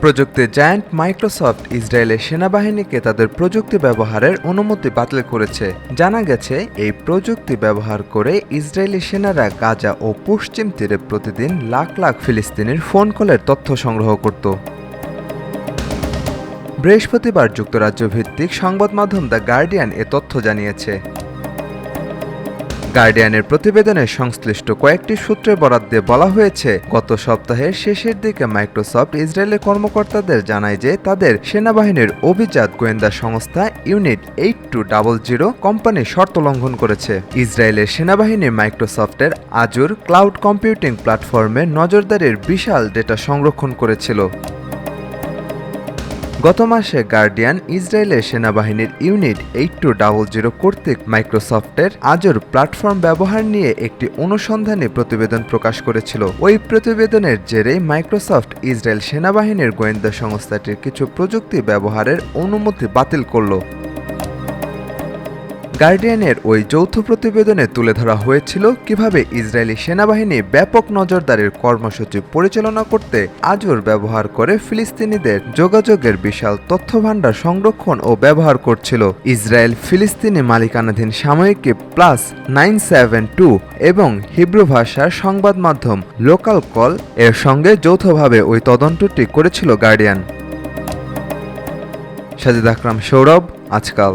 প্রযুক্তি giant Microsoft ইসরায়েলের সেনাবাহিনীকে তাদের প্রযুক্তি ব্যবহারের অনুমতি বাতিল করেছে। জানা গেছে, এই প্রযুক্তি ব্যবহার করে ইসরায়েলি সেনারা গাজা ও পশ্চিম তীরে প্রতিদিন লাখ লাখ ফিলিস্তিনির ফোন কলের তথ্য সংগ্রহ করত। বৃহস্পতিবার যুক্তরাজ্য ভিত্তিক সংবাদ মাধ্যম দ্য গার্ডিয়ান এ তথ্য জানিয়েছে। গার্ডিয়ানের প্রতিবেদনে সংশ্লিষ্ট কয়েকটি সূত্রের বরাত দিয়ে বলা হয়েছে, গত সপ্তাহের শেষের দিকে মাইক্রোসফট ইসরায়েলের কর্মকর্তাদের জানায় যে তাদের সেনাবাহিনীর অভিজাত গোয়েন্দা সংস্থা ইউনিট 8200 কোম্পানির শর্ত লঙ্ঘন করেছে। ইসরায়েলের সেনাবাহিনী মাইক্রোসফটের আজুর ক্লাউড কম্পিউটিং প্ল্যাটফর্মে নজরদারির বিশাল ডেটা সংরক্ষণ করেছিল। গত মাসে গার্ডিয়ান ইসরায়েলের সেনাবাহিনীর ইউনিট 8200 কর্তৃক মাইক্রোসফটের আজুর প্ল্যাটফর্ম ব্যবহার নিয়ে একটি অনুসন্ধানী প্রতিবেদন প্রকাশ করেছিল। ওই প্রতিবেদনের জেরে মাইক্রোসফট ইসরায়েল সেনাবাহিনীর গোয়েন্দা সংস্থাটির কিছু প্রযুক্তি ব্যবহারের অনুমতি বাতিল করল। গার্ডিয়ানের ওই যৌথ প্রতিবেদনে তুলে ধরা হয়েছিল কিভাবে ইসরায়েলি সেনাবাহিনী ব্যাপক নজরদারির কর্মসূচি পরিচালনা করতে আজুর ব্যবহার করে ফিলিস্তিনিদের যোগাযোগের বিশাল তথ্যভাণ্ডার সংরক্ষণ ও ব্যবহার করছিল। ইসরায়েল ফিলিস্তিনি মালিকানাধীন সাময়িকী প্লাস 972 এবং হিব্রু ভাষার সংবাদ মাধ্যম লোকাল কল এর সঙ্গে যৌথভাবে ওই তদন্তটি করেছিল গার্ডিয়ান। সাজিদ আকরাম, সৌরভ, আজকাল।